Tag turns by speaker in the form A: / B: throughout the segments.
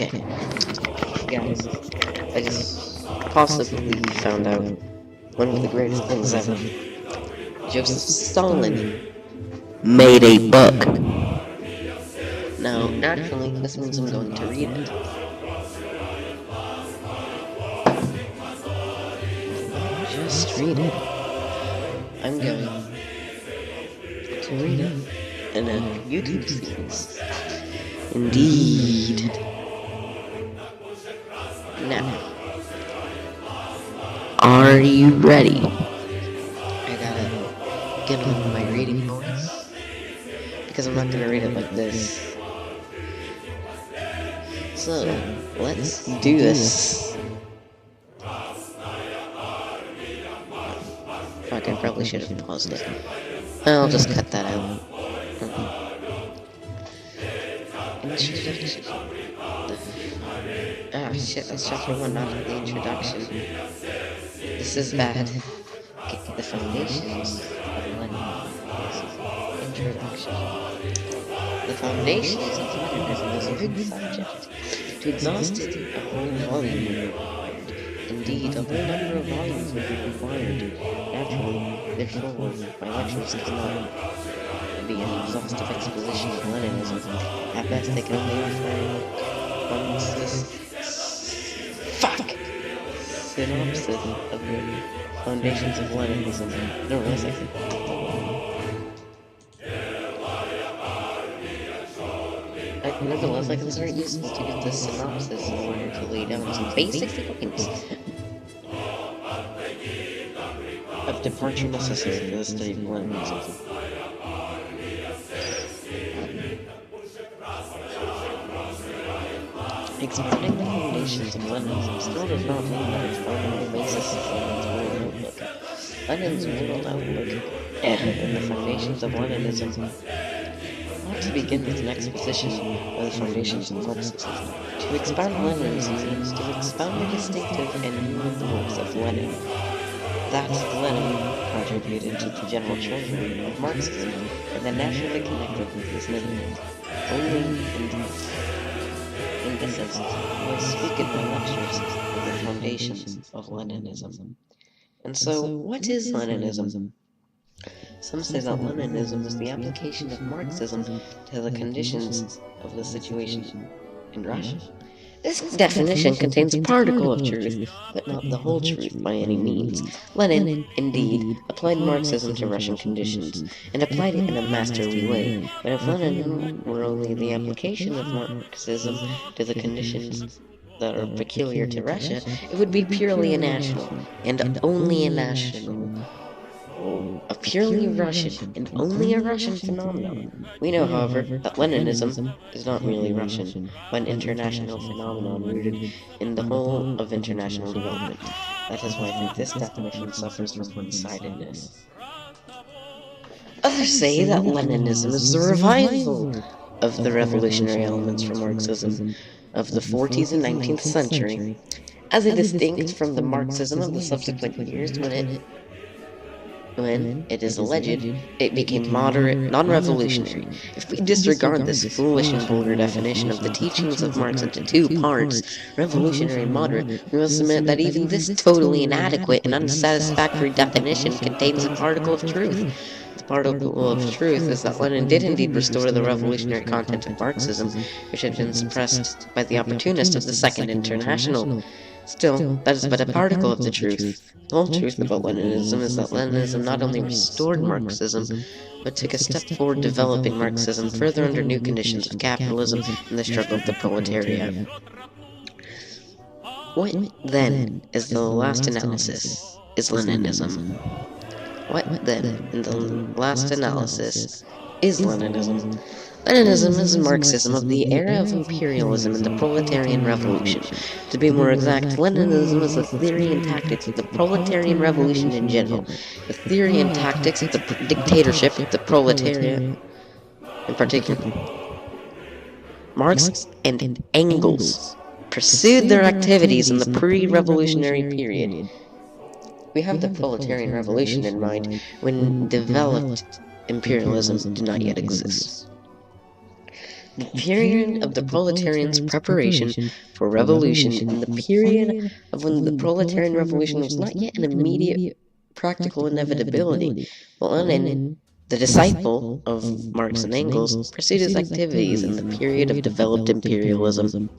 A: Okay, guys, I just possibly found out one of the greatest things ever. Joseph Stalin made a book. Now, naturally, this means I'm going to read it. Just read it. I'm going to read it in a YouTube series. Indeed. Now, are you ready? I gotta get on my reading voice, because I'm not gonna read it like this. So, let's do this. Fuck, I probably should have paused it. I'll just cut that out. Introduction. Ah, shit, that's chapter 1, not the introduction. This is bad. The foundations of Leninism. Introduction. The foundations of Leninism is a big subject. To exhaust it, a whole volume would be required. Indeed, a whole number of volumes would be required. Naturally, therefore, my lectures cannot be an exhaustive exposition of Leninism. At best, they can only offer synopsis of the foundations of Leninism. No, one second. Nevertheless, I consider it useful to get this synopsis in order to lay down some basic points of departure necessary for the study of Leninism. Expounding the foundations of Leninism still does not mean that it's founding the basis of Lenin's world outlook. And the foundations of Leninism ought to begin with an exposition of the foundations of Marxism. To expound Leninism means to expound the distinctive and unique works of Lenin. That Lenin contributed to the general treasury of Marxism, and then naturally connected with his name. Only in this instance, I speak in my lectures of the foundations of Leninism. And so, what is Leninism? Some say that Leninism is the application of Marxism to the conditions of the situation in Russia. This definition contains a particle of truth, but not the whole truth by any means. Lenin, indeed, applied Marxism to Russian conditions, and applied it in a masterly way. But if Lenin were only the application of Marxism to the conditions that are peculiar to Russia, it would be purely a national, and only a national. A purely Russian and only a Russian phenomenon. We know, however, that Leninism is not really Russian, but an international phenomenon rooted in the whole of international development. That is why I think this definition suffers from one-sidedness. Others say that Leninism is the revival of the revolutionary elements from Marxism of the 40s and 19th century, as a distinct from the Marxism of the subsequent years when it is alleged, it became moderate, non-revolutionary. If we disregard this foolish and vulgar definition of the teachings of Marx into two parts, revolutionary and moderate, we must admit that even this totally inadequate and unsatisfactory definition contains a particle of truth. The particle of truth is that Lenin did indeed restore the revolutionary content of Marxism, which had been suppressed by the opportunists of the Second International. Still, that is but a particle of the truth. The whole truth about Leninism is that Leninism not only restored Marxism, but took a step forward developing Marxism further under new conditions of capitalism and the struggle of the proletariat. What, then, is the last analysis, is Leninism? What, then, in the last analysis, is Leninism? Leninism is Marxism of the era of imperialism and the proletarian revolution. To be more exact, Leninism is the theory and tactics of the proletarian revolution in general, the theory and tactics of the dictatorship of the proletariat in particular. Marx and Engels pursued their activities in the pre-revolutionary period. We have the proletarian revolution in mind when developed imperialism did not yet exist. The period of the proletarians' preparation for revolution in the period of when the proletarian revolution was not yet an immediate practical inevitability. Lenin, the disciple of Marx and Engels, pursued his activities in the period of developed imperialism.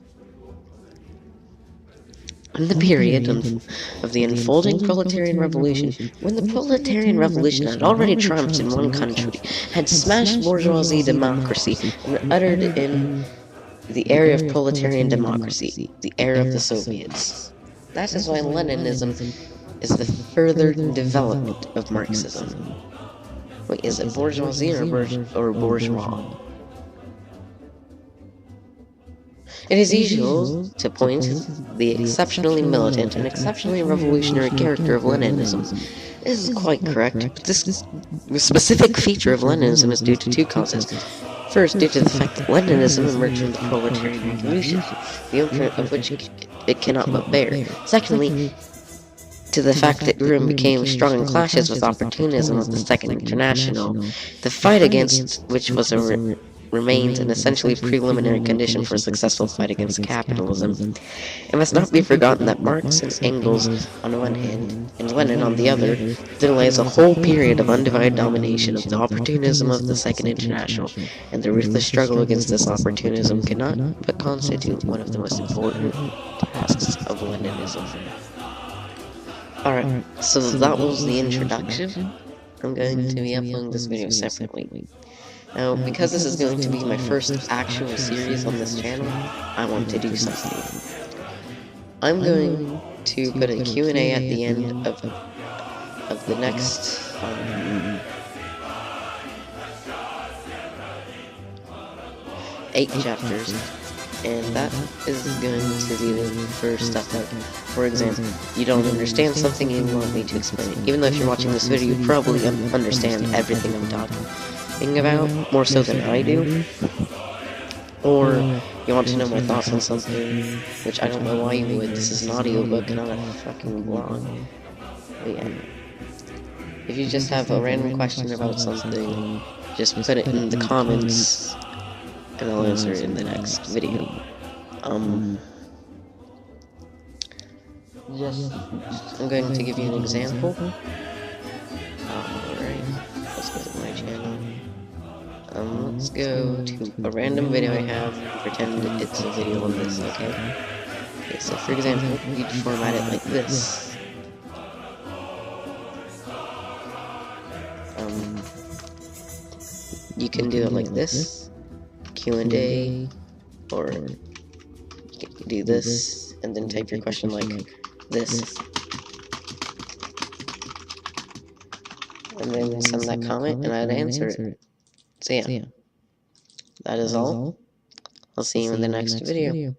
A: In the period of the unfolding proletarian revolution, when the proletarian revolution had already triumphed in one country, had smashed bourgeoisie democracy, and uttered in the era of proletarian democracy, the era of the Soviets. That is why Leninism is the further development of Marxism. Wait, is it bourgeoisie or bourgeois? It is usual to point to the exceptionally militant and exceptionally revolutionary character of Leninism. This is quite correct, but this specific feature of Leninism is due to two causes. First, due to the fact that Leninism emerged from the proletarian revolution, the imprint of which it cannot but bear. Secondly, to the fact that it grew and became strong in clashes with opportunism of the Second International, the fight against which remains an essentially preliminary condition for a successful fight against capitalism. It must not be forgotten that Marx and Engels on one hand, and Lenin on the other, there lies a whole period of undivided domination of the opportunism of the Second International, and the ruthless struggle against this opportunism cannot but constitute one of the most important tasks of Leninism. Alright, so that was the introduction. I'm going to be uploading this video separately. Now, because this is going to be my first actual series on this channel, I want to do something. I'm going to put a Q&A at the end of the next 8 chapters, and that is going to be the first stuff that, for example, you don't understand something and you want me to explain it. Even though if you're watching this video, you probably understand everything I'm talking about, more so than I do. Or you want to know my thoughts on something, which I don't know why you would. This is an audiobook, not a fucking blog. But yeah. If you just have a random question about something, just put it in the comments, and I'll answer it in the next video. I'm going to give you an example. Alright, let's go to my channel. Let's go to a random video I have, and pretend it's a video on this, okay? Okay, so for example, you'd format it like this. You can do it like this, Q&A, or you can do this, and then type your question like this. And then send that comment, and I'd answer it. So yeah, that is all. I'll see you in the next video.